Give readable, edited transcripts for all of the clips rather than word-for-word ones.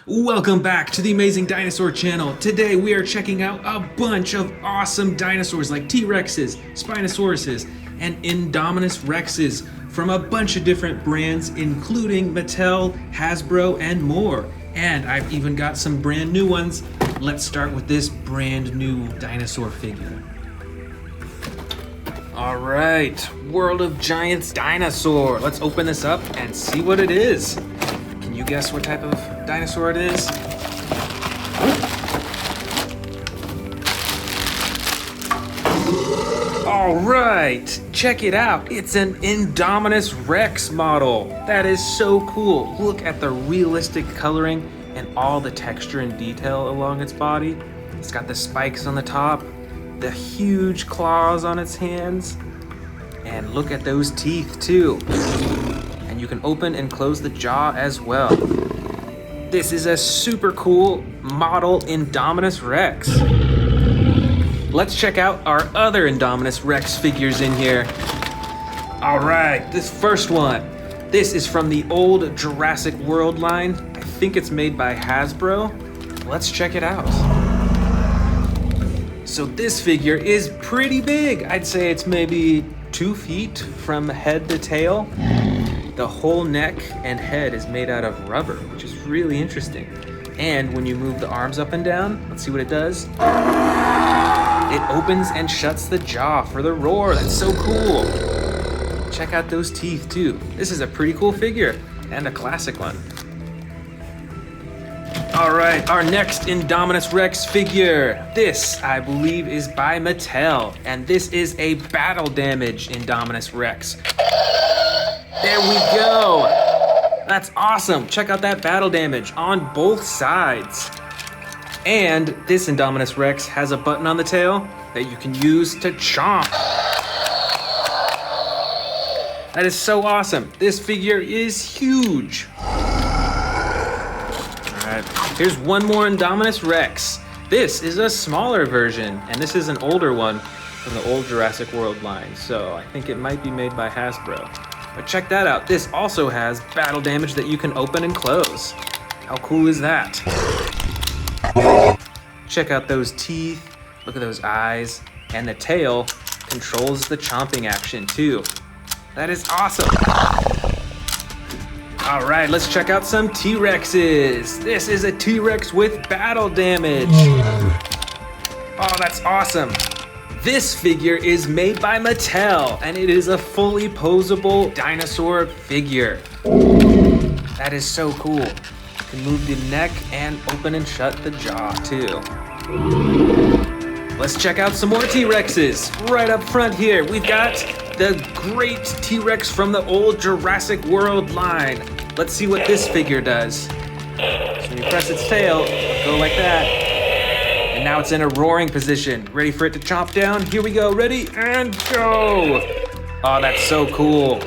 Welcome back to the Amazing Dinosaur channel. Today we are checking out a bunch of awesome dinosaurs like T-Rexes, Spinosauruses, and Indominus Rexes from a bunch of different brands including Mattel, Hasbro, and more. And I've even got some brand new ones. Let's start with this brand new dinosaur figure. All right, World of Giants dinosaur. Let's open this up and see what it is. Can you guess what type of dinosaur it is? All right, check it out. It's an Indominus Rex model. That is so cool. Look at the realistic coloring and all the texture and detail along its body. It's got the spikes on the top, the huge claws on its hands, and look at those teeth too. And you can open and close the jaw as well. This is a super cool model Indominus Rex. Let's check out our other Indominus Rex figures in here. All right, this first one. This is from the old Jurassic World line. I think it's made by Hasbro. Let's check it out. So this figure is pretty big. I'd say it's maybe 2 feet from head to tail. The whole neck and head is made out of rubber, which is really interesting. And when you move the arms up and down, let's see what it does. It opens and shuts the jaw for the roar. That's so cool. Check out those teeth too. This is a pretty cool figure and a classic one. All right, our next Indominus Rex figure. This, I believe, is by Mattel, and this is a battle damage Indominus Rex. There we go. That's awesome. Check out that battle damage on both sides. And this Indominus Rex has a button on the tail that you can use to chomp. That is so awesome. This figure is huge. Here's one more Indominus Rex. This is a smaller version, and this is an older one from the old Jurassic World line, so I think it might be made by Hasbro. But check that out. This also has battle damage that you can open and close. How cool is that? Check out those teeth, look at those eyes, and the tail controls the chomping action too. That is awesome. All right, let's check out some T-Rexes. This is a T-Rex with battle damage. Oh, that's awesome. This figure is made by Mattel, and it is a fully posable dinosaur figure. That is so cool. You can move the neck and open and shut the jaw too. Let's check out some more T-Rexes. Right up front here, we've got the great T-Rex from the old Jurassic World line. Let's see what this figure does. So when you press its tail, it'll go like that. And now it's in a roaring position. Ready for it to chomp down? Here we go, ready and go. Oh, that's so cool.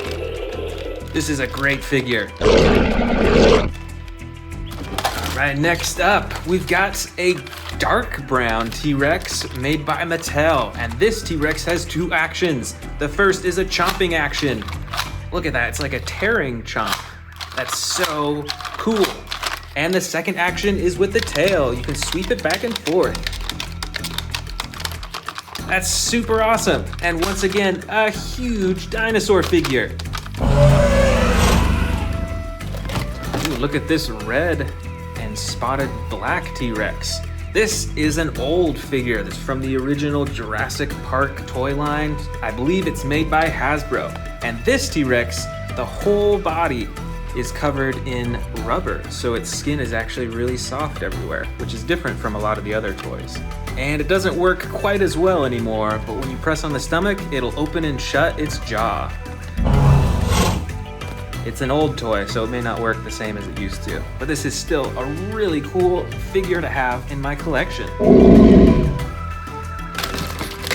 This is a great figure. All right, next up, we've got a dark brown T-Rex made by Mattel, and this T-Rex has 2 actions. The first is a chomping action. Look at that, it's like a tearing chomp. That's so cool. And the second action is with the tail. You can sweep it back and forth. That's super awesome. And once again, a huge dinosaur figure. Ooh, look at this red and spotted black T-Rex. This is an old figure. This is from the original Jurassic Park toy line. I believe it's made by Hasbro. And this T-Rex, the whole body is covered in rubber, so its skin is actually really soft everywhere, which is different from a lot of the other toys. And it doesn't work quite as well anymore, but when you press on the stomach, it'll open and shut its jaw. It's an old toy, so it may not work the same as it used to, but this is still a really cool figure to have in my collection.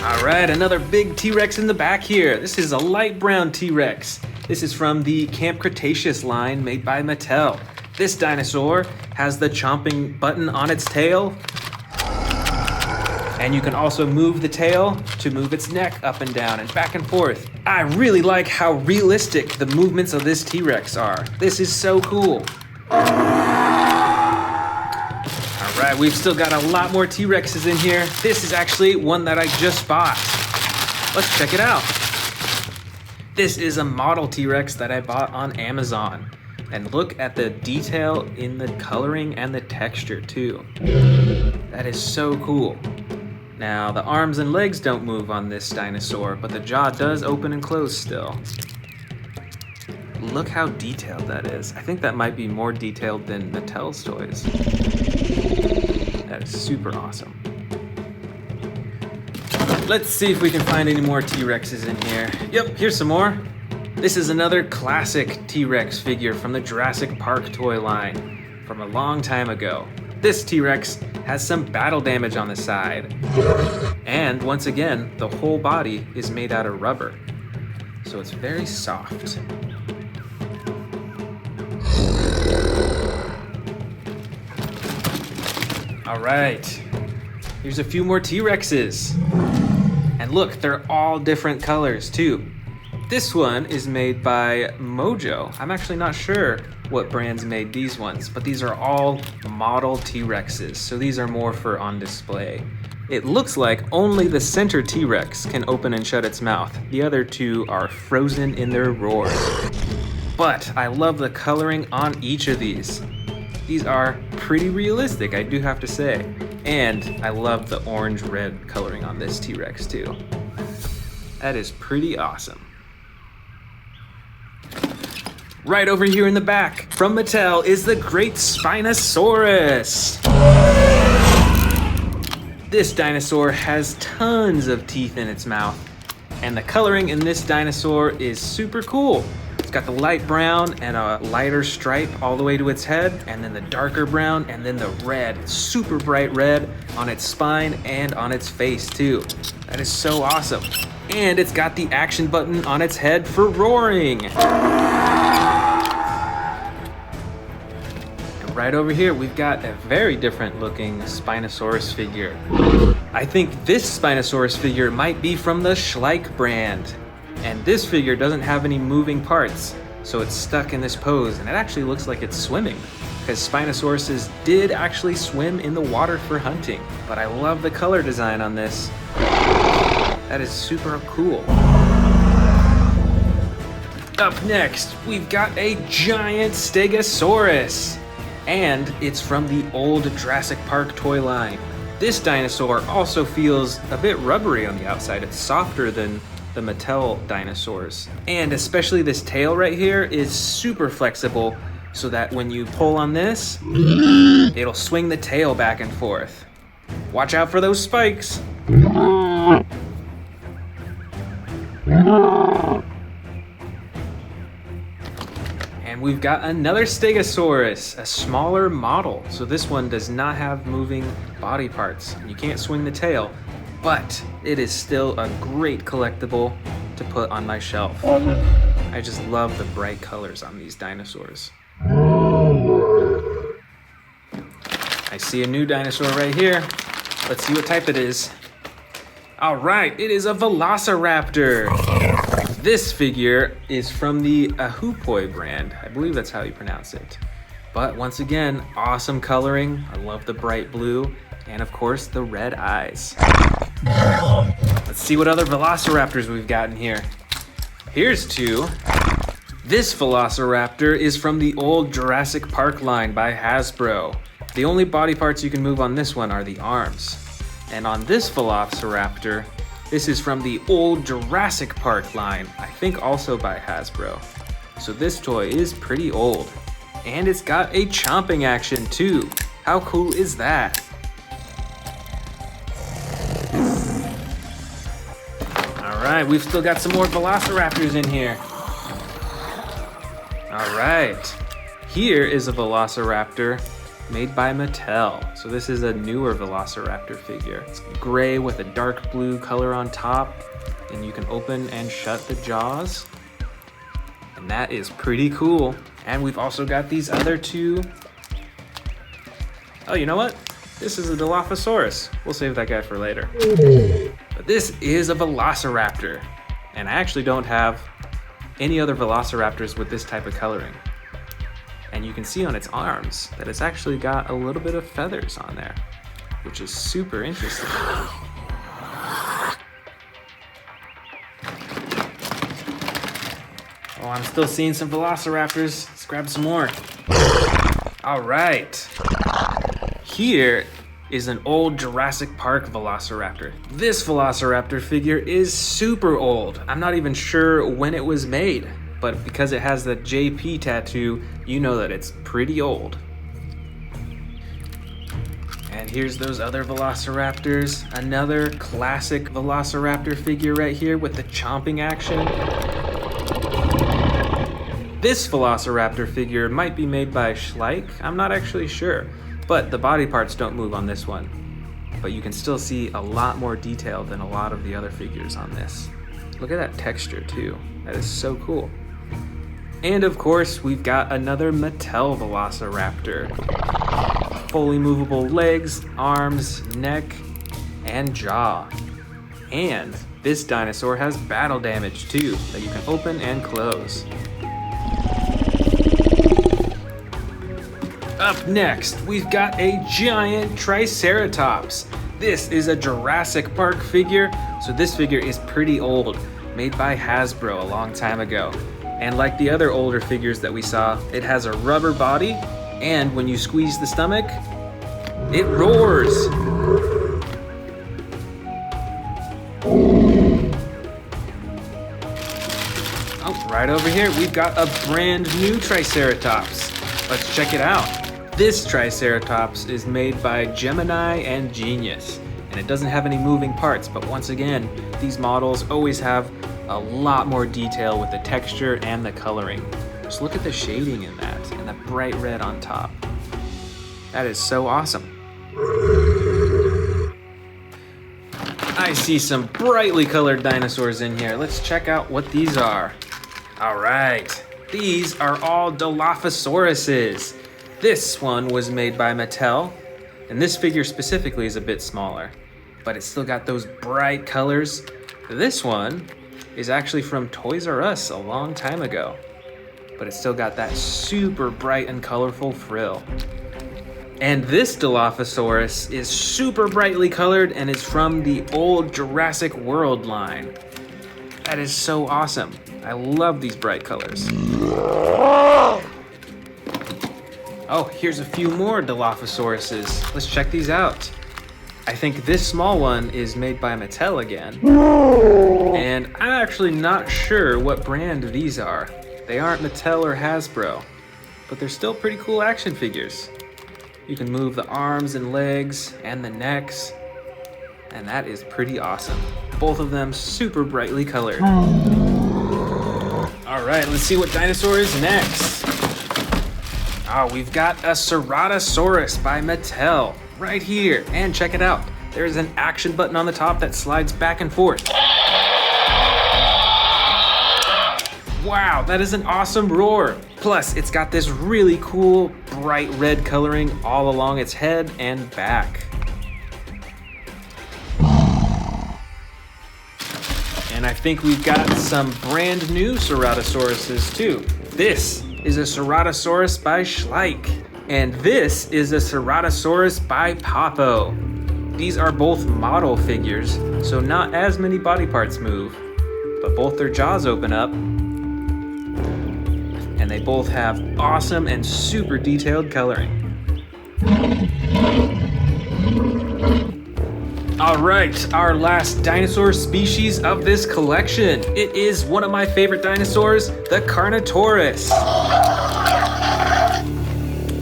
All right, another big T-Rex in the back here. This is a light brown T-Rex. This is from the Camp Cretaceous line made by Mattel. This dinosaur has the chomping button on its tail, and you can also move the tail to move its neck up and down and back and forth. I really like how realistic the movements of this T-Rex are. This is so cool. Right, we've still got a lot more T-Rexes in here. This is actually one that I just bought. Let's check it out. This is a model T-Rex that I bought on Amazon. And look at the detail in the coloring and the texture too. That is so cool. Now, the arms and legs don't move on this dinosaur, but the jaw does open and close still. Look how detailed that is. I think that might be more detailed than Mattel's toys. That is super awesome. Let's see if we can find any more T-Rexes in here. Yep, here's some more. This is another classic T-Rex figure from the Jurassic Park toy line from a long time ago. This T-Rex has some battle damage on the side. And once again, the whole body is made out of rubber. So it's very soft. All right, here's a few more T-Rexes. And look, they're all different colors too. This one is made by Mojo. I'm actually not sure what brands made these ones, but these are all model T-Rexes, so these are more for on display. It looks like only the center T-Rex can open and shut its mouth. The other two are frozen in their roars. But I love the coloring on each of these. These are pretty realistic, I do have to say. And I love the orange-red coloring on this T-Rex too. That is pretty awesome. Right over here in the back, from Mattel, is the great Spinosaurus. This dinosaur has tons of teeth in its mouth, and the coloring in this dinosaur is super cool. It's got the light brown and a lighter stripe all the way to its head, and then the darker brown, and then the red, super bright red on its spine and on its face too. That is so awesome. And it's got the action button on its head for roaring. And right over here, we've got a very different looking Spinosaurus figure. I think this Spinosaurus figure might be from the Schleich brand. And this figure doesn't have any moving parts, so it's stuck in this pose, and it actually looks like it's swimming, because Spinosauruses did actually swim in the water for hunting. But I love the color design on this. That is super cool. Up next, we've got a giant Stegosaurus, and it's from the old Jurassic Park toy line. This dinosaur also feels a bit rubbery on the outside. It's softer than the Mattel dinosaurs. And especially this tail right here is super flexible, so that when you pull on this, it'll swing the tail back and forth. Watch out for those spikes. And we've got another Stegosaurus, a smaller model. So this one does not have moving body parts. You can't swing the tail, but it is still a great collectible to put on my shelf. I just love the bright colors on these dinosaurs. I see a new dinosaur right here. Let's see what type it is. All right, it is a Velociraptor. This figure is from the Ahupoi brand. I believe that's how you pronounce it. But once again, awesome coloring. I love the bright blue. And of course, the red eyes. Let's see what other Velociraptors we've got in here. Here's two. This Velociraptor is from the old Jurassic Park line by Hasbro. The only body parts you can move on this one are the arms. And on this Velociraptor, this is from the old Jurassic Park line, I think also by Hasbro. So this toy is pretty old. And it's got a chomping action too. How cool is that? All right, we've still got some more Velociraptors in here. All right, here is a Velociraptor made by Mattel. So this is a newer Velociraptor figure. It's gray with a dark blue color on top, and you can open and shut the jaws. And that is pretty cool. And we've also got these other two. Oh, you know what? This is a Dilophosaurus. We'll save that guy for later. But this is a Velociraptor. And I actually don't have any other Velociraptors with this type of coloring. And And you can see on its arms that it's actually got a little bit of feathers on there, which is super interesting. Oh, I'm still seeing some Velociraptors. Let's grab some more. All right. Here is an old Jurassic Park Velociraptor. This Velociraptor figure is super old. I'm not even sure when it was made, but because it has the JP tattoo, you know that it's pretty old. And here's those other Velociraptors. Another classic Velociraptor figure right here with the chomping action. This Velociraptor figure might be made by Schleich, I'm not actually sure, but the body parts don't move on this one. But you can still see a lot more detail than a lot of the other figures on this. Look at that texture too, that is so cool. And of course, we've got another Mattel Velociraptor. Fully movable legs, arms, neck, and jaw. And this dinosaur has battle damage too, that you can open and close. Up next, we've got a giant Triceratops. This is a Jurassic Park figure, so this figure is pretty old, made by Hasbro a long time ago. And like the other older figures that we saw, it has a rubber body, and when you squeeze the stomach, it roars. Oh, right over here, we've got a brand new Triceratops. Let's check it out. This Triceratops is made by Gemini and Genius, and it doesn't have any moving parts, but once again, these models always have a lot more detail with the texture and the coloring. Just look at the shading in that, and the bright red on top. That is so awesome. I see some brightly colored dinosaurs in here. Let's check out what these are. All right, these are all Dilophosauruses. This one was made by Mattel, and this figure specifically is a bit smaller, but it's still got those bright colors. This one is actually from Toys R Us a long time ago, but it's still got that super bright and colorful frill. And this Dilophosaurus is super brightly colored and is from the old Jurassic World line. That is so awesome. I love these bright colors. Oh, here's a few more Dilophosauruses. Let's check these out. I think this small one is made by Mattel again. And I'm actually not sure what brand these are. They aren't Mattel or Hasbro, but they're still pretty cool action figures. You can move the arms and legs and the necks, and that is pretty awesome. Both of them super brightly colored. All right, let's see what dinosaur is next. Oh, we've got a Ceratosaurus by Mattel right here. And check it out. There's an action button on the top that slides back and forth. Wow, that is an awesome roar. Plus, it's got this really cool bright red coloring all along its head and back. And I think we've got some brand new Ceratosauruses too. This is a Ceratosaurus by Schleich, and this is a Ceratosaurus by Papo. These are both model figures, so not as many body parts move, but both their jaws open up, and they both have awesome and super detailed coloring. All right, our last dinosaur species of this collection. It is one of my favorite dinosaurs, the Carnotaurus.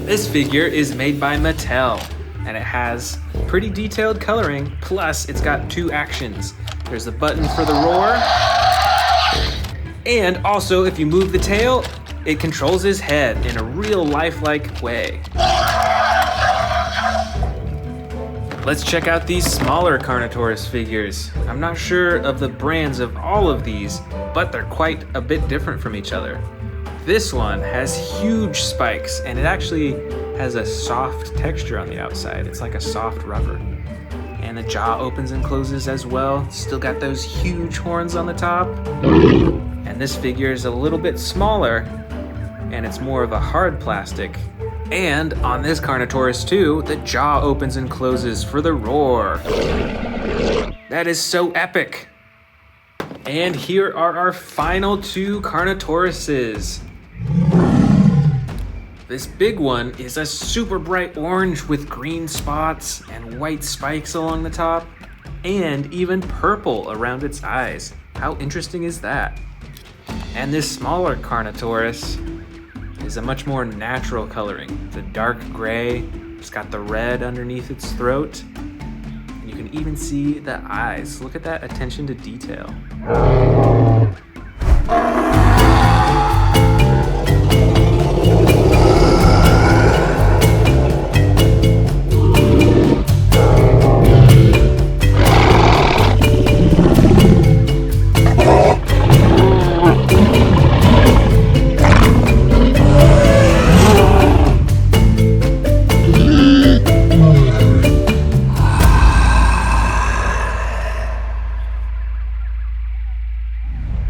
This figure is made by Mattel, and it has pretty detailed coloring, plus it's got two actions. There's a button for the roar, and also if you move the tail, it controls his head in a real lifelike way. Let's check out these smaller Carnotaurus figures. I'm not sure of the brands of all of these, but they're quite a bit different from each other. This one has huge spikes, and it actually has a soft texture on the outside. It's like a soft rubber. And the jaw opens and closes as well. Still got those huge horns on the top. And this figure is a little bit smaller, and it's more of a hard plastic. And on this Carnotaurus too, the jaw opens and closes for the roar. That is so epic. And here are our final 2 Carnotauruses. This big one is a super bright orange with green spots and white spikes along the top, and even purple around its eyes. How interesting is that? And this smaller Carnotaurus is a much more natural coloring. It's a dark gray, it's got the red underneath its throat, and you can even see the eyes. Look at that attention to detail.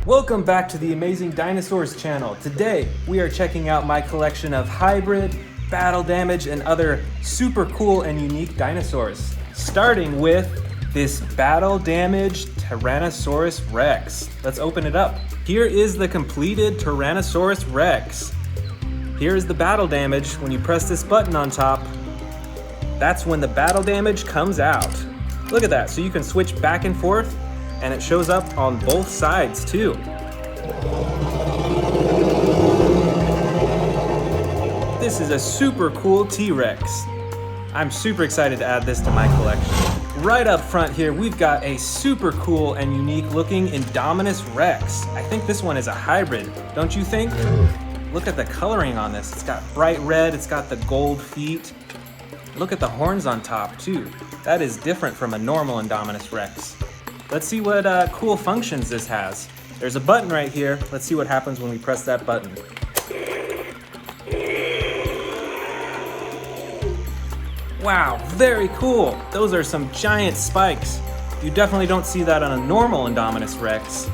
Welcome back to the Amazing Dinosaurs channel. Today, we are checking out my collection of hybrid, battle damage, and other super cool and unique dinosaurs. Starting with this battle damaged Tyrannosaurus Rex. Let's open it up. Here is the completed Tyrannosaurus Rex. Here is the battle damage. When you press this button on top, that's when the battle damage comes out. Look at that, so you can switch back and forth, and it shows up on both sides too. This is a super cool T-Rex. I'm super excited to add this to my collection. Right up front here, we've got a super cool and unique looking Indominus Rex. I think this one is a hybrid, don't you think? Look at the coloring on this. It's got bright red, it's got the gold feet. Look at the horns on top too. That is different from a normal Indominus Rex. Let's see what cool functions this has. There's a button right here. Let's see what happens when we press that button. Wow, very cool. Those are some giant spikes. You definitely don't see that on a normal Indominus Rex.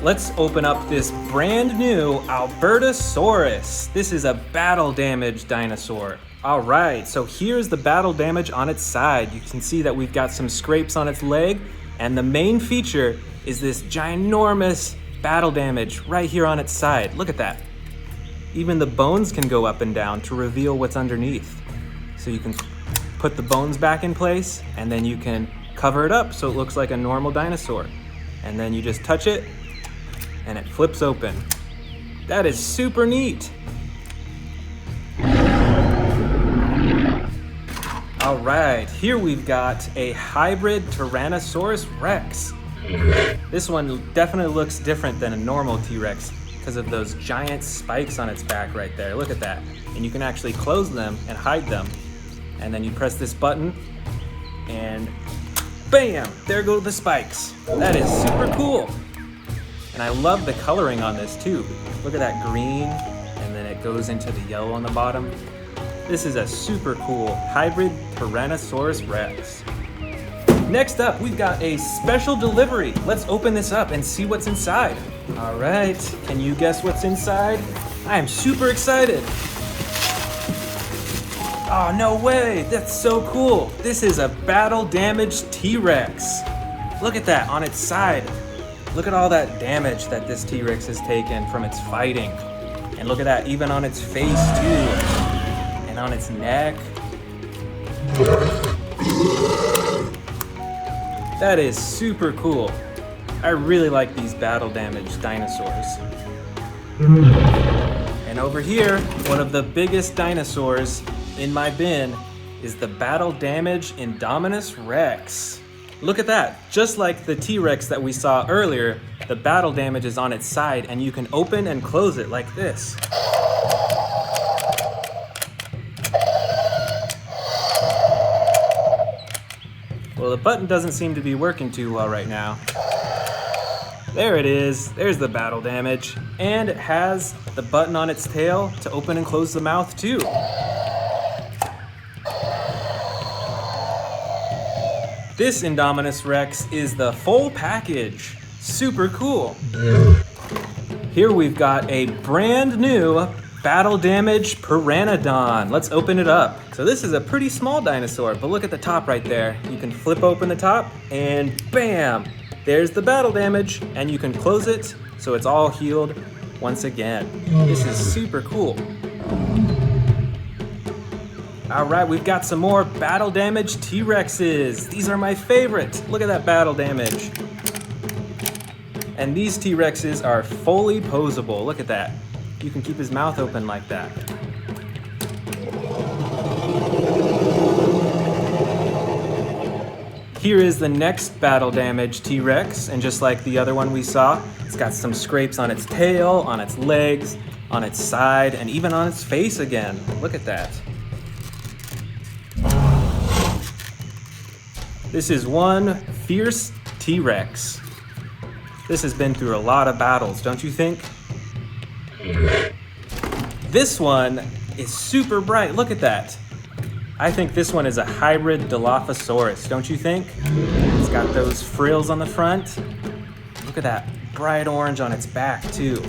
Let's open up this brand new Albertasaurus. This is a battle damaged dinosaur. All right, so here's the battle damage on its side. You can see that we've got some scrapes on its leg, and the main feature is this ginormous battle damage right here on its side. Look at that. Even the bones can go up and down to reveal what's underneath. So you can put the bones back in place, and then you can cover it up so it looks like a normal dinosaur. And then you just touch it, and it flips open. That is super neat. All right, here we've got a hybrid Tyrannosaurus Rex. This one definitely looks different than a normal T-Rex because of those giant spikes on its back right there. Look at that. And you can actually close them and hide them. And then you press this button and bam, there go the spikes. That is super cool. And I love the coloring on this too. Look at that green, and then it goes into the yellow on the bottom. This is a super cool hybrid Tyrannosaurus Rex. Next up, we've got a special delivery. Let's open this up and see what's inside. All right, can you guess what's inside? I am super excited. Oh, no way, that's so cool. This is a battle damaged T-Rex. Look at that on its side. Look at all that damage that this T-Rex has taken from its fighting. And look at that, even on its face too. And on its neck. That is super cool. I really like these battle damaged dinosaurs. And over here, one of the biggest dinosaurs in my bin is the battle damaged Indominus Rex. Look at that, just like the T-Rex that we saw earlier, the battle damage is on its side and you can open and close it like this. Well, the button doesn't seem to be working too well right now. There it is, there's the battle damage. And it has the button on its tail to open and close the mouth too. This Indominus Rex is the full package. Super cool. Here we've got a brand new battle damage Paranodon. Let's open it up. So this is a pretty small dinosaur, but look at the top right there. You can flip open the top and bam, there's the battle damage, and you can close it so it's all healed once again. This is super cool. All right, we've got some more battle damage T-Rexes. These are my favorite. Look at that battle damage. And these T-Rexes are fully posable. Look at that. You can keep his mouth open like that. Here is the next battle damage T-Rex, and just like the other one we saw, it's got some scrapes on its tail, on its legs, on its side, and even on its face again. Look at that. This is one fierce T-Rex. This has been through a lot of battles, don't you think? This one is super bright. Look at that. I think this one is a hybrid Dilophosaurus, don't you think? It's got those frills on the front. Look at that bright orange on its back, too.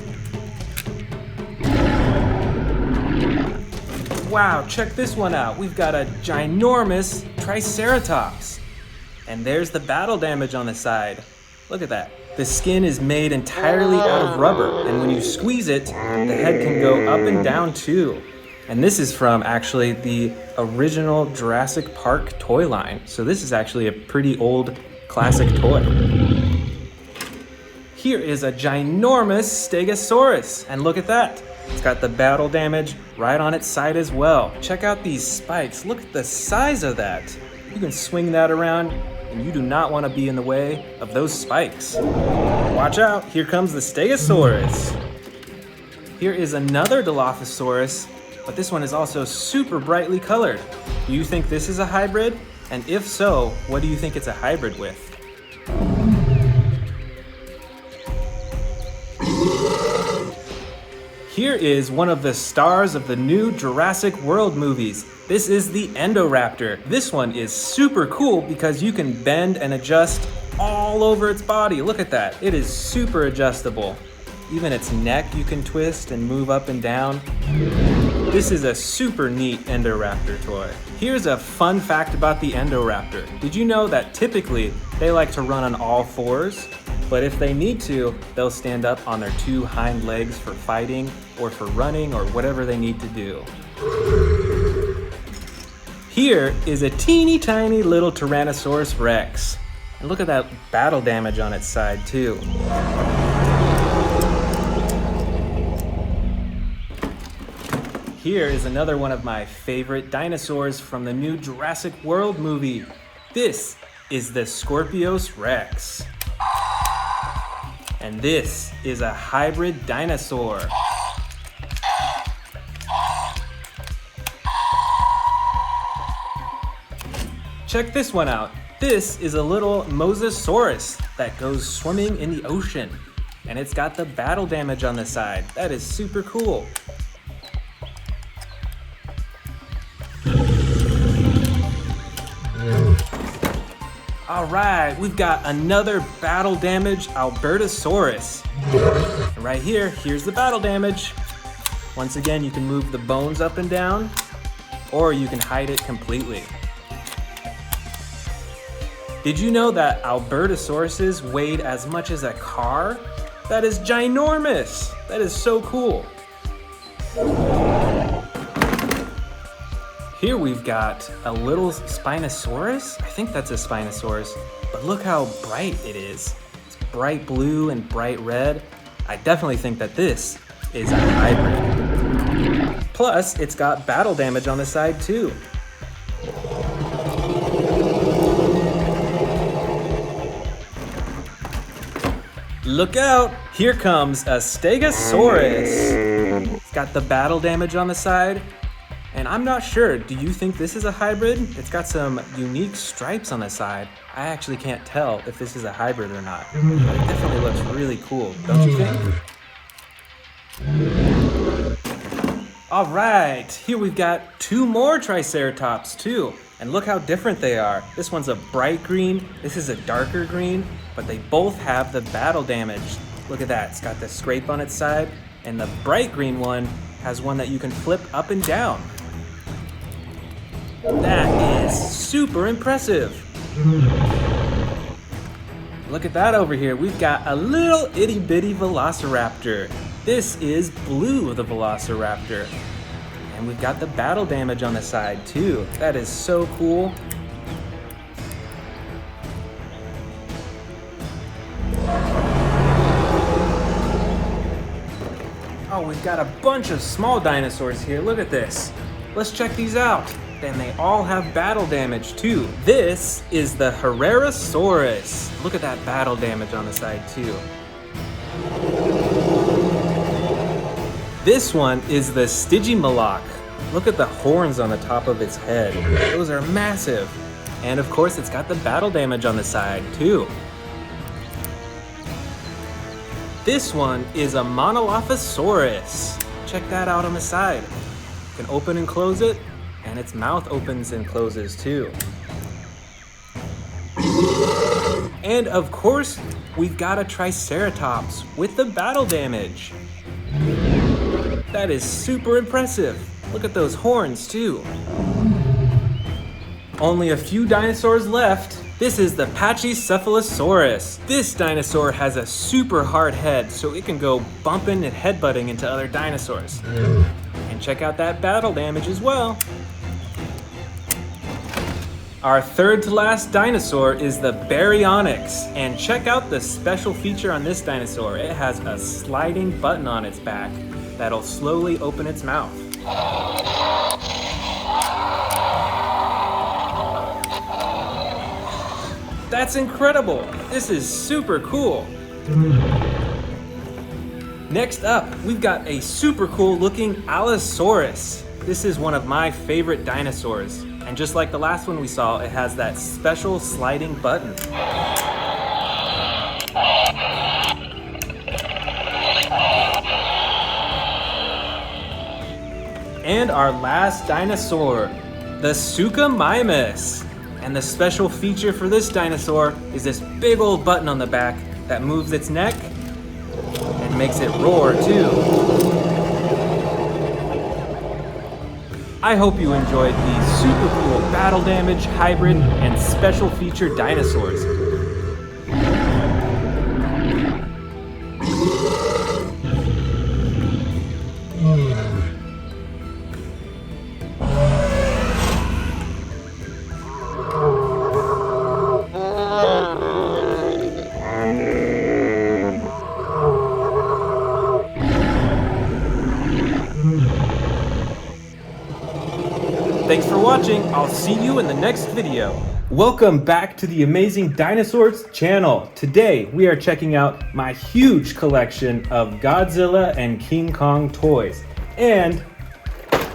Wow, check this one out. We've got a ginormous Triceratops. And there's the battle damage on the side. Look at that. The skin is made entirely out of rubber, and when you squeeze it, the head can go up and down too. And this is from actually the original Jurassic Park toy line. So this is actually a pretty old classic toy. Here is a ginormous Stegosaurus, and look at that. It's got the battle damage right on its side as well. Check out these spikes. Look at the size of that. You can swing that around, and you do not want to be in the way of those spikes. Watch out, here comes the Stegosaurus. Here is another Dilophosaurus, but this one is also super brightly colored. Do you think this is a hybrid? And if so, what do you think it's a hybrid with? Here is one of the stars of the new Jurassic World movies. This is the Indoraptor. This one is super cool because you can bend and adjust all over its body. Look at that. It is super adjustable. Even its neck you can twist and move up and down. This is a super neat Indoraptor toy. Here's a fun fact about the Indoraptor. Did you know that typically they like to run on all fours? But if they need to, they'll stand up on their two hind legs for fighting or for running or whatever they need to do. Here is a teeny tiny little Tyrannosaurus Rex. And look at that battle damage on its side too. Here is another one of my favorite dinosaurs from the new Jurassic World movie. This is the Scorpius Rex. And this is a hybrid dinosaur. Check this one out. This is a little Mosasaurus that goes swimming in the ocean. And it's got the battle damage on the side. That is super cool. All right, we've got another battle damage Albertasaurus. And right here, here's the battle damage. Once again, you can move the bones up and down, or you can hide it completely. Did you know that Albertasauruses weighed as much as a car? That is ginormous. That is so cool. Here we've got a little Spinosaurus. I think that's a Spinosaurus, but look how bright it is. It's bright blue and bright red. I definitely think that this is a hybrid. Plus, it's got battle damage on the side too. Look out! Here comes a Stegosaurus. It's got the battle damage on the side. And I'm not sure, do you think this is a hybrid? It's got some unique stripes on the side. I actually can't tell if this is a hybrid or not. But it definitely looks really cool, don't you think? All right, here we've got two more Triceratops too. And look how different they are. This one's a bright green, this is a darker green. but they both have the battle damage. Look at that, it's got the scrape on its side, and the bright green one has one that you can flip up and down. That is super impressive. Look at that over here. We've got a little itty bitty Velociraptor. This is Blue the Velociraptor. And we've got the battle damage on the side too. That is so cool. Oh, we've got a bunch of small dinosaurs here. Look at this. Let's check these out. And they all have battle damage too. This is the Herrerasaurus. Look at that battle damage on the side too. This one is the Stygimoloch. Look at the horns on the top of its head. Those are massive. And of course, it's got the battle damage on the side too. This one is a Monologusaurus. Check that out on the side. You can open and close it. And its mouth opens and closes too. And of course, we've got a Triceratops with the battle damage. That is super impressive. Look at those horns too. Only a few dinosaurs left. This is the Patchy Cephalosaurus. This dinosaur has a super hard head, so it can go bumping and headbutting into other dinosaurs. And check out that battle damage as well. Our third to last dinosaur is the Baryonyx, and check out the special feature on this dinosaur. It has a sliding button on its back that'll slowly open its mouth. That's incredible! This is super cool! Next up, we've got a super cool looking Allosaurus. This is one of my favorite dinosaurs. And just like the last one we saw, it has that special sliding button. And our last dinosaur, the Suchomimus. And the special feature for this dinosaur is this big old button on the back that moves its neck and makes it roar too. I hope you enjoyed these super cool battle damage, hybrid, and special feature dinosaurs. Thanks for watching. I'll see you in the next video. Welcome back to the Amazing Dinosaurs channel. Today we are checking out my huge collection of Godzilla and King Kong toys. And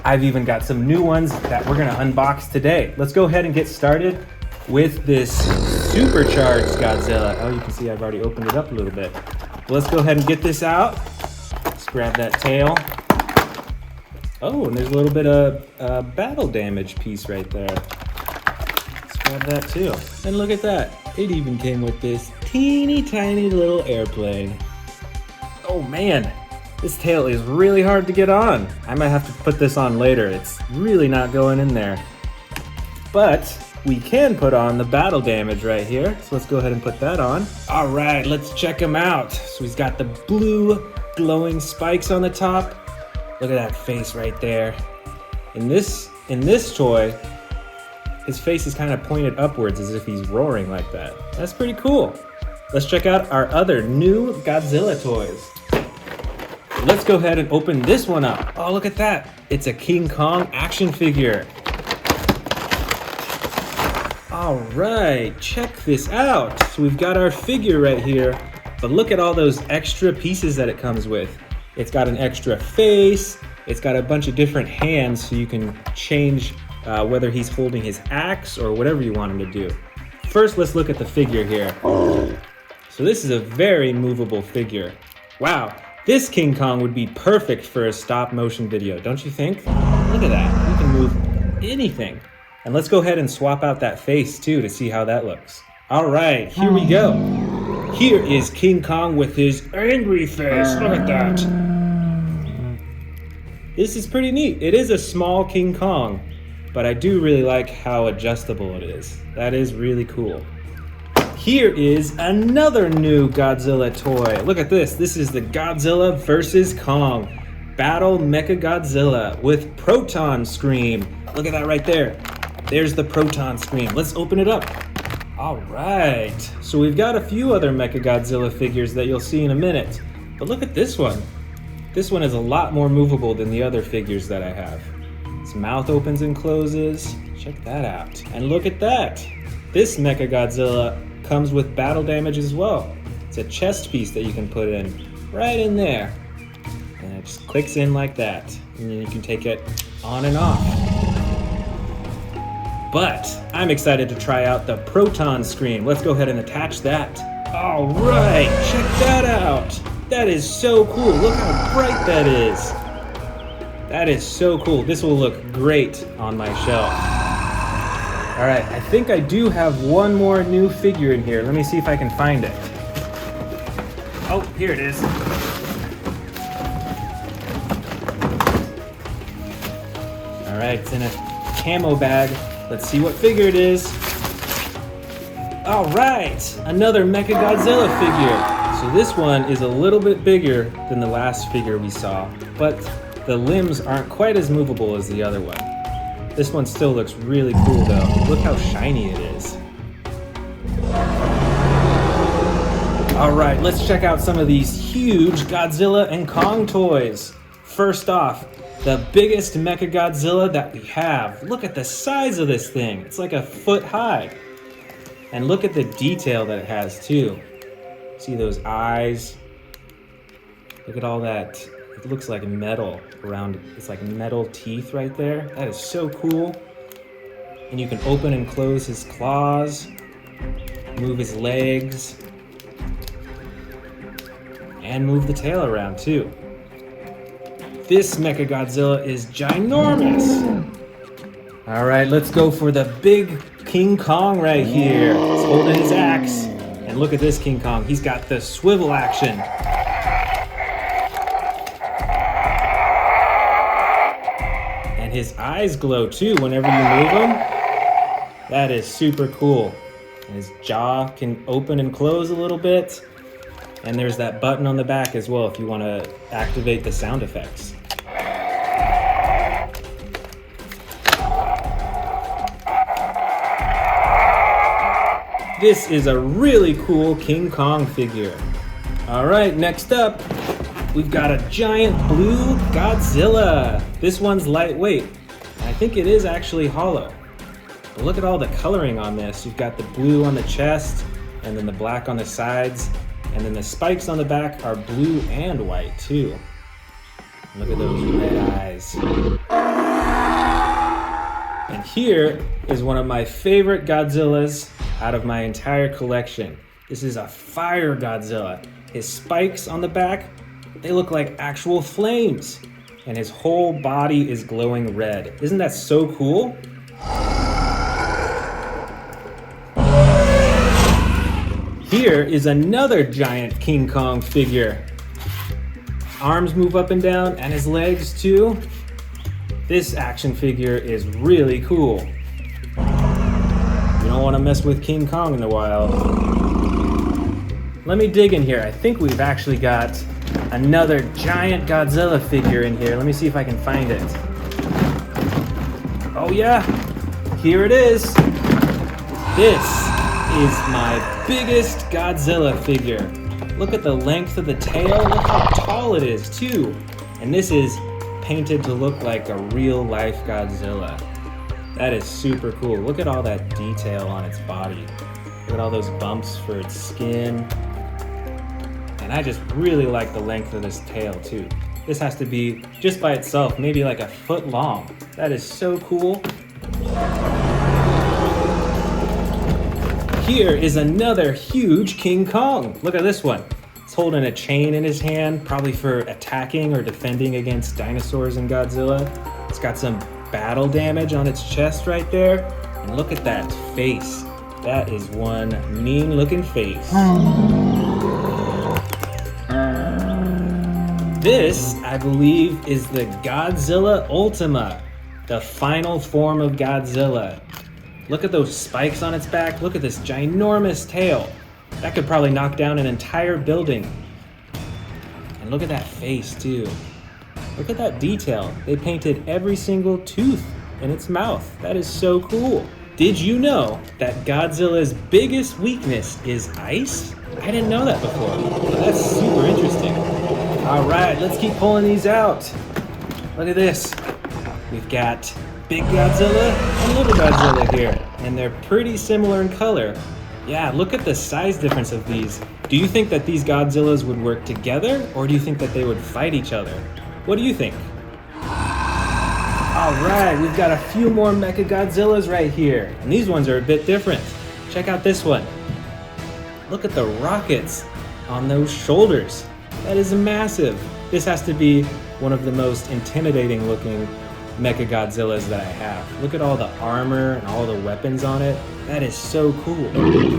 I've even got some new ones that we're gonna unbox today. Let's go ahead and get started with this Supercharged Godzilla. Oh, you can see I've already opened it up a little bit. Let's go ahead and get this out. Let's grab that tail. Oh, and there's a little bit of battle damage piece right there. Let's grab that too. And look at that. It even came with this teeny tiny little airplane. Oh man, this tail is really hard to get on. I might have to put this on later. It's really not going in there. But we can put on the battle damage right here. So let's go ahead and put that on. All right, let's check him out. So he's got the blue glowing spikes on the top. Look at that face right there. In this toy, his face is kind of pointed upwards as if he's roaring like that. That's pretty cool. Let's check out our other new Godzilla toys. Let's go ahead and open this one up. Oh, look at that. It's a King Kong action figure. All right, check this out. So we've got our figure right here, but look at all those extra pieces that it comes with. It's got an extra face. It's got a bunch of different hands so you can change whether he's holding his axe or whatever you want him to do. First, let's look at the figure here. So this is a very movable figure. Wow, this King Kong would be perfect for a stop motion video, don't you think? Look at that, you can move anything. And let's go ahead and swap out that face too to see how that looks. All right, here we go. Here is King Kong with his angry face. Look at that. This is pretty neat. It is a small King Kong, but I do really like how adjustable it is. That is really cool. Here is another new Godzilla toy. Look at this. This is the Godzilla vs. Kong Battle Mechagodzilla with Proton Scream. Look at that right there. There's the Proton Scream. Let's open it up. All right. So we've got a few other Mechagodzilla figures that you'll see in a minute. But look at this one. This one is a lot more movable than the other figures that I have. Its mouth opens and closes. Check that out. And look at that. This Mechagodzilla comes with battle damage as well. It's a chest piece that you can put in right in there. And it just clicks in like that. And then you can take it on and off. But I'm excited to try out the Proton Scream. Let's go ahead and attach that. All right, check that out. That is so cool. Look how bright that is. That is so cool. This will look great on my shelf. All right, I think I do have one more new figure in here. Let me see if I can find it. Oh, here it is. All right, it's in a camo bag. Let's see what figure it is. All right, another Mechagodzilla figure. So this one is a little bit bigger than the last figure we saw, but the limbs aren't quite as movable as the other one. This one still looks really cool though. Look how shiny it is. All right, let's check out some of these huge Godzilla and Kong toys. First off, the biggest Mechagodzilla that we have. Look at the size of this thing. It's like a foot high. And look at the detail that it has too. See those eyes? Look at all that. It looks like metal around, it's like metal teeth right there. That is so cool. And you can open and close his claws, move his legs, and move the tail around too. This Mechagodzilla is ginormous. All right, let's go for the big King Kong right here. He's holding his axe. And look at this King Kong. He's got the swivel action. And his eyes glow too whenever you move him. That is super cool. And his jaw can open and close a little bit. And there's that button on the back as well if you want to activate the sound effects. This is a really cool King Kong figure. All right, next up, we've got a giant blue Godzilla. This one's lightweight, and I think it is actually hollow. But look at all the coloring on this. You've got the blue on the chest, and then the black on the sides, and then the spikes on the back are blue and white too. Look at those red eyes. And here is one of my favorite Godzillas out of my entire collection. This is a fire Godzilla. His spikes on the back, they look like actual flames. And his whole body is glowing red. Isn't that so cool? Here is another giant King Kong figure. Arms move up and down, and his legs too. This action figure is really cool. You don't want to mess with King Kong in the wild. Let me dig in here. I think we've actually got another giant Godzilla figure in here. Let me see if I can find it. Oh yeah, here it is. This is my biggest Godzilla figure. Look at the length of the tail. Look how tall it is too. And this is painted to look like a real life Godzilla. That is super cool. Look at all that detail on its body. Look at all those bumps for its skin. And I just really like the length of this tail too. This has to be, just by itself, maybe like a foot long. That is so cool. Here is another huge King Kong. Look at this one. He's holding a chain in his hand, probably for attacking or defending against dinosaurs and Godzilla. It's got some battle damage on its chest right there. And look at that face. That is one mean looking face. This, I believe, is the Godzilla Ultima, the final form of Godzilla. Look at those spikes on its back. Look at this ginormous tail. That could probably knock down an entire building. And look at that face, too. Look at that detail. They painted every single tooth in its mouth. That is so cool. Did you know that Godzilla's biggest weakness is ice? I didn't know that before. That's super interesting. All right, let's keep pulling these out. Look at this. We've got big Godzilla and little Godzilla here, and they're pretty similar in color. Yeah, look at the size difference of these. Do you think that these Godzillas would work together, or do you think that they would fight each other? What do you think? All right, we've got a few more Mechagodzillas right here, and these ones are a bit different. Check out this one. Look at the rockets on those shoulders. That is massive. This has to be one of the most intimidating looking Mechagodzillas that I have. Look at all the armor and all the weapons on it. That is so cool.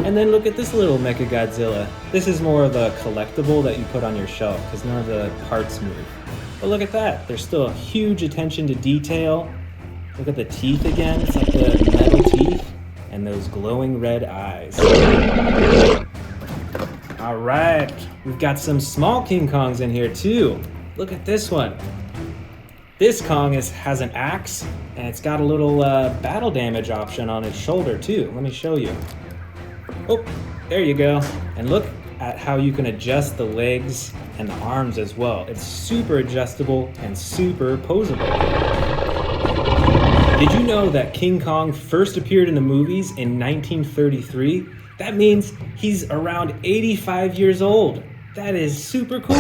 And then look at this little Mechagodzilla. This is more of a collectible that you put on your shelf because none of the parts move. But look at that. There's still a huge attention to detail. Look at the teeth again. It's like the metal teeth and those glowing red eyes. All right, we've got some small King Kongs in here too. Look at this one. This Kong has an axe, and it's got a little battle damage option on its shoulder too. Let me show you. Oh, there you go. And look at how you can adjust the legs and the arms as well. It's super adjustable and super posable. Did you know that King Kong first appeared in the movies in 1933? That means he's around 85 years old. That is super cool.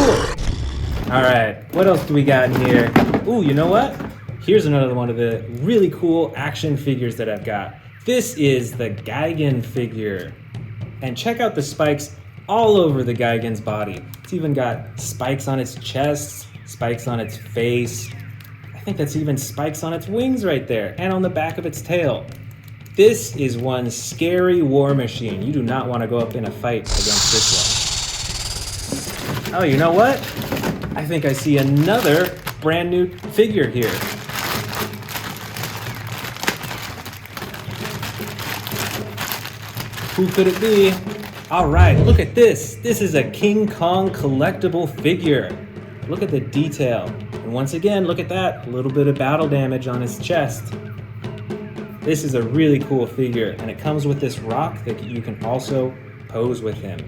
All right, what else do we got in here? Ooh, you know what? Here's another one of the really cool action figures that I've got. This is the Gigan Figure. And check out the spikes all over the Gigan's body. It's even got spikes on its chest, spikes on its face. I think that's even spikes on its wings right there, and on the back of its tail. This is one scary war machine. You do not want to go up in a fight against this one. Oh, you know what? I think I see another brand new figure here. Who could it be? All right, look at this. This is a King Kong collectible figure. Look at the detail. And once again, look at that. A little bit of battle damage on his chest. This is a really cool figure, and it comes with this rock that you can also pose with him.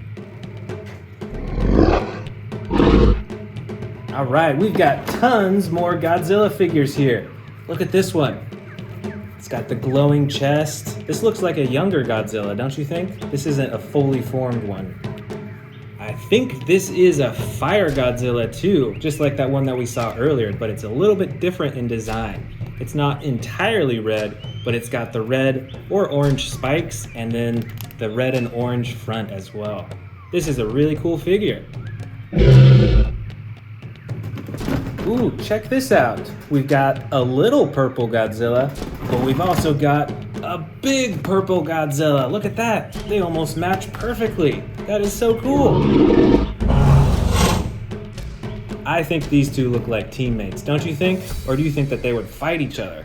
All right, we've got tons more Godzilla figures here. Look at this one. It's got the glowing chest. This looks like a younger Godzilla, don't you think? This isn't a fully formed one. I think this is a Fire Godzilla too, just like that one that we saw earlier, but it's a little bit different in design. It's not entirely red, but it's got the red or orange spikes and then the red and orange front as well. This is a really cool figure. Ooh, check this out. We've got a little purple Godzilla, but we've also got a big purple Godzilla. Look at that. They almost match perfectly. That is so cool. I think these two look like teammates, don't you think? Or do you think that they would fight each other?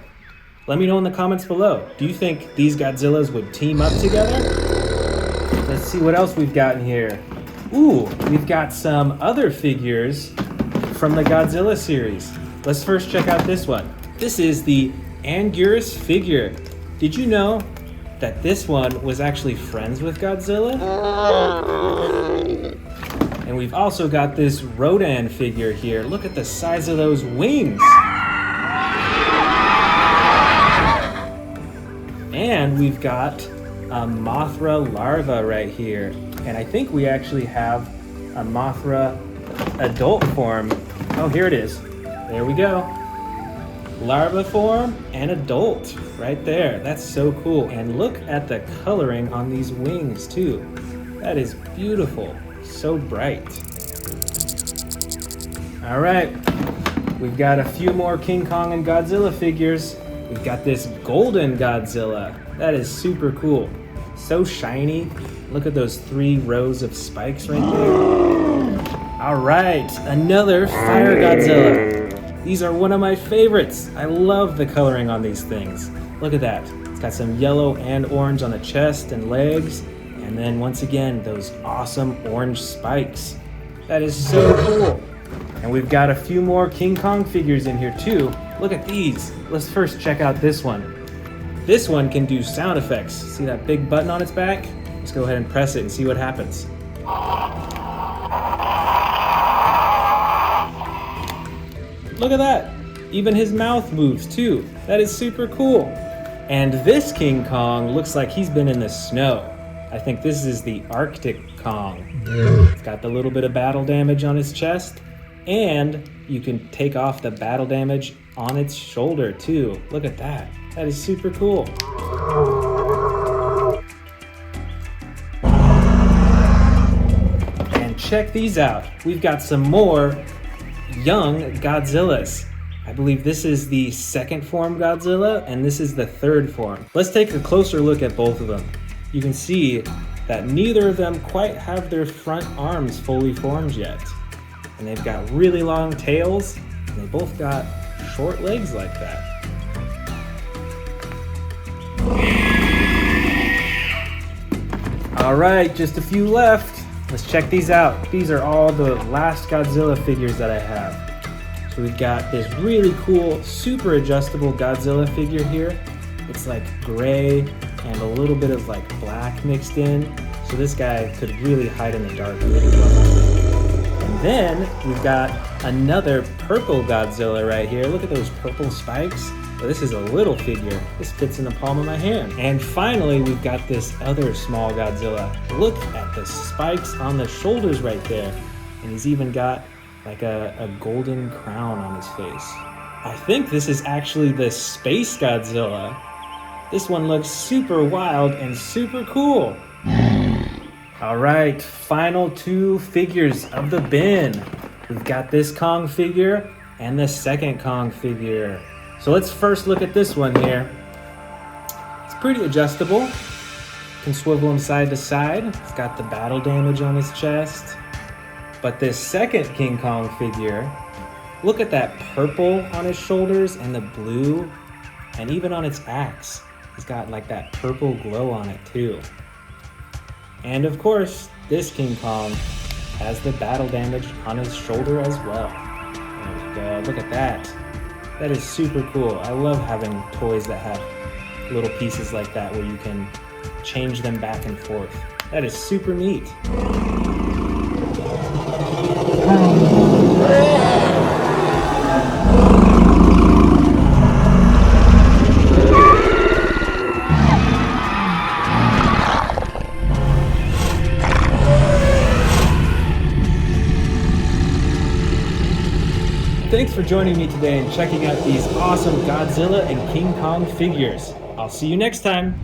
Let me know in the comments below. Do you think these Godzillas would team up together? Let's see what else we've got in here. Ooh, we've got some other figures from the Godzilla series. Let's first check out this one. This is the Anguirus Figure. Did you know that this one was actually friends with Godzilla? And we've also got this Rodan figure here. Look at the size of those wings. And we've got a Mothra larva right here. And I think we actually have a Mothra adult form. Oh, here it is. There we go. Larva form and adult right there. That's so cool. And look at the coloring on these wings too. That is beautiful. So bright. All right, we've got a few more King Kong and Godzilla figures. We've got this golden Godzilla. That is super cool. So shiny. Look at those 3 rows of spikes right there. All right, another Fire Godzilla. These are one of my favorites. I love the coloring on these things. Look at that. It's got some yellow and orange on the chest and legs. And then once again, those awesome orange spikes. That is so cool. And we've got a few more King Kong figures in here too. Look at these. Let's first check out this one. This one can do sound effects. See that big button on its back? Let's go ahead and press it and see what happens. Look at that. Even his mouth moves too. That is super cool. And this King Kong looks like he's been in the snow. I think this is the Arctic Kong. It's got the little bit of battle damage on his chest, and you can take off the battle damage on its shoulder too. Look at that. That is super cool. And check these out. We've got some more young Godzillas. I believe this is the second form Godzilla, and this is the third form. Let's take a closer look at both of them. You can see that neither of them quite have their front arms fully formed yet. And they've got really long tails, and they both got short legs like that. All right, just a few left. Let's check these out. These are all the last Godzilla figures that I have. So we've got this really cool, super adjustable Godzilla figure here. It's like gray and a little bit of like black mixed in. So this guy could really hide in the dark really well. And then we've got another purple Godzilla right here. Look at those purple spikes. Well, this is a little figure. This fits in the palm of my hand. And finally, we've got this other small Godzilla. Look at the spikes on the shoulders right there. And he's even got like a golden crown on his face. I think this is actually the Space Godzilla. This one looks super wild and super cool. All right, final two figures of the bin. We've got this Kong figure and the second Kong figure. So let's first look at this one here. It's pretty adjustable. Can swivel him side to side. It's got the battle damage on his chest. But this second King Kong figure, look at that purple on his shoulders and the blue, and even on its axe. He's got like that purple glow on it too. And of course, this King Kong has the battle damage on his shoulder as well. There we go, look at that. That is super cool. I love having toys that have little pieces like that where you can change them back and forth. That is super neat. Thanks for joining me today and checking out these awesome Godzilla and King Kong figures. I'll see you next time.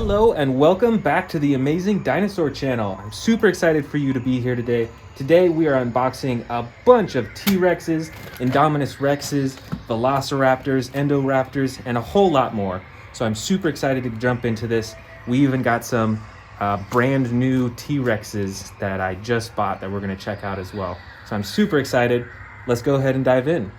Hello and welcome back to the Amazing Dinosaur channel. I'm super excited for you to be here today. Today we are unboxing a bunch of T-Rexes, Indominus Rexes, Velociraptors, Endoraptors, and a whole lot more. So I'm super excited to jump into this. We even got some brand new T-Rexes that I just bought that we're gonna check out as well. So I'm super excited. Let's go ahead and dive in.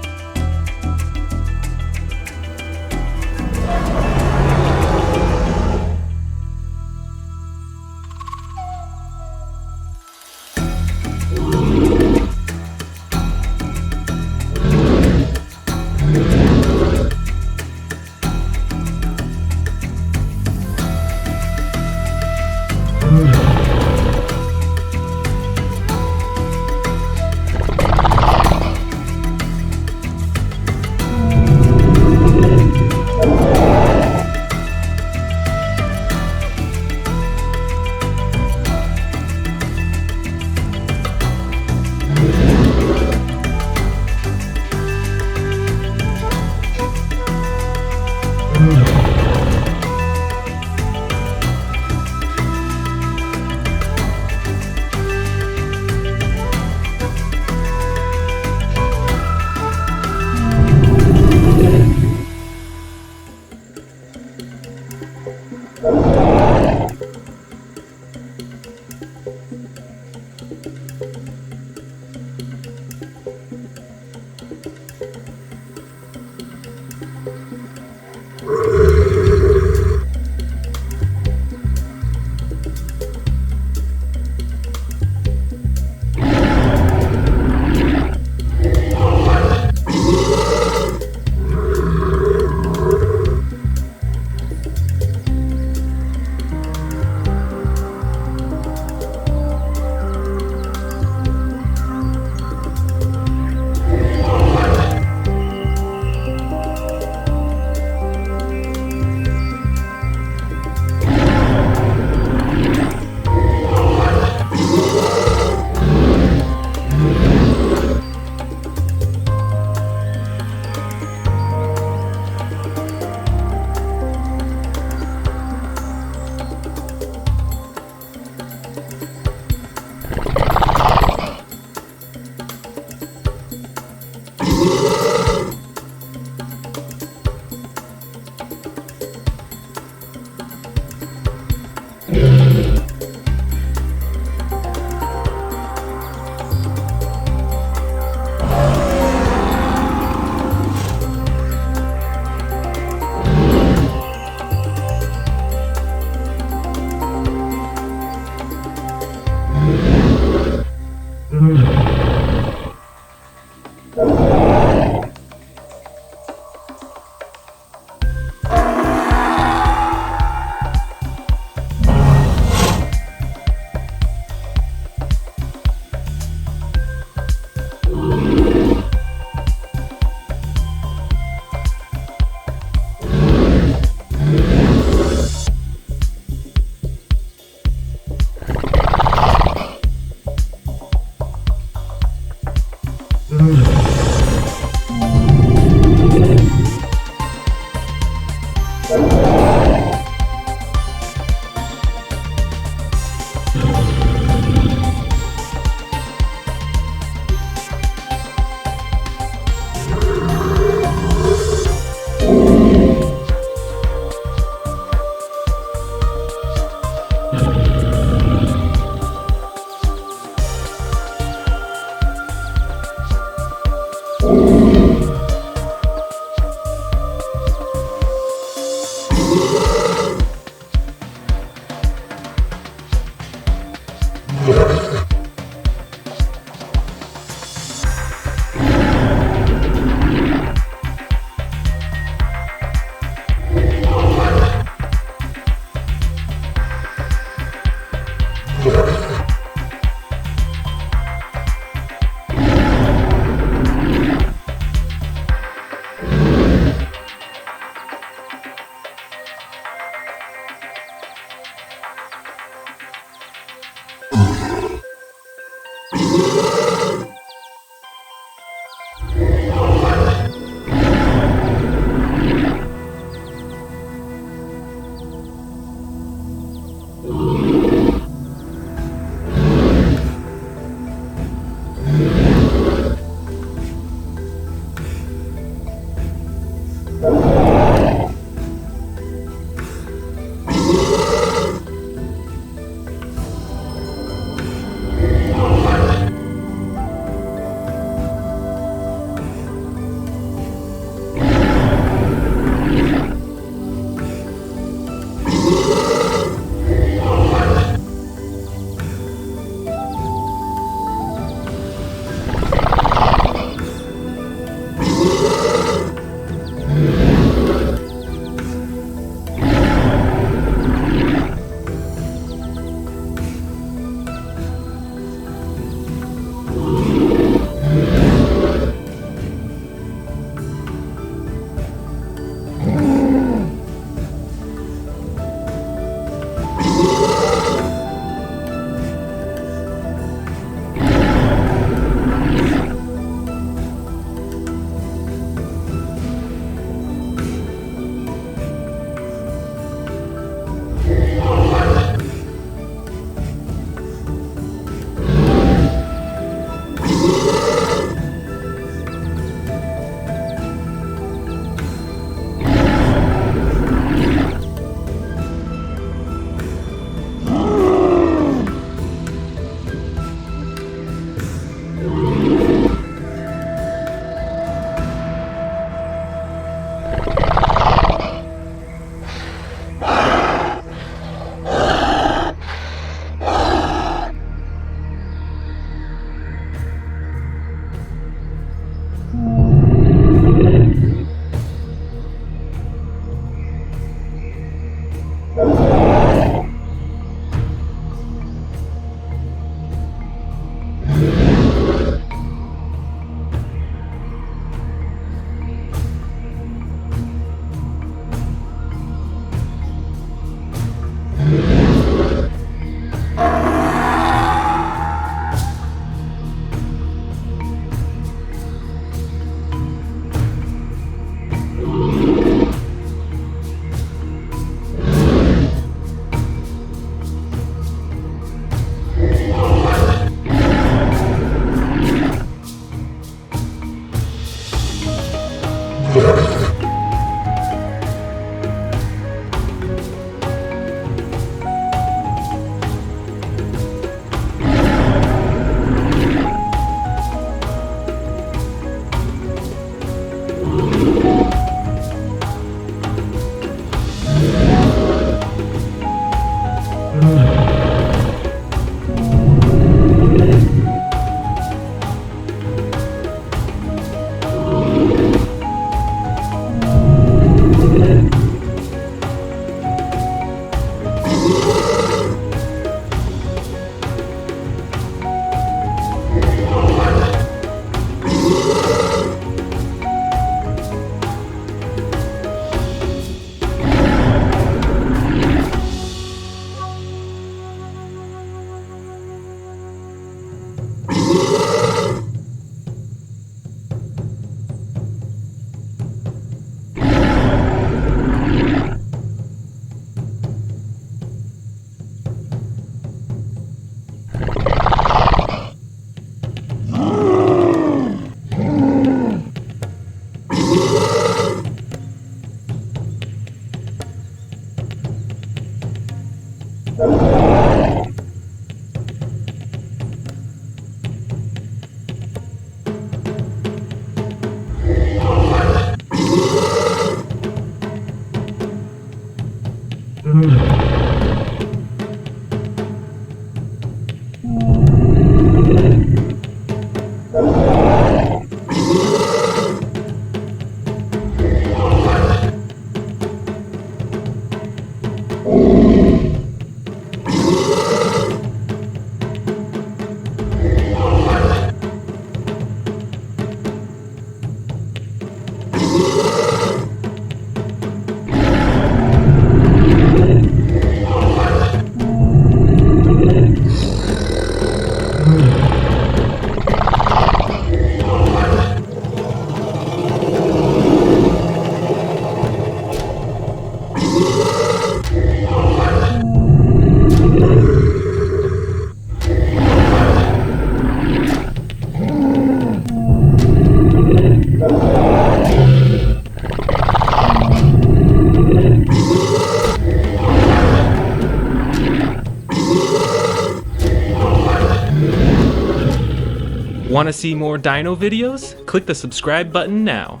Want to see more dino videos? Click the subscribe button now.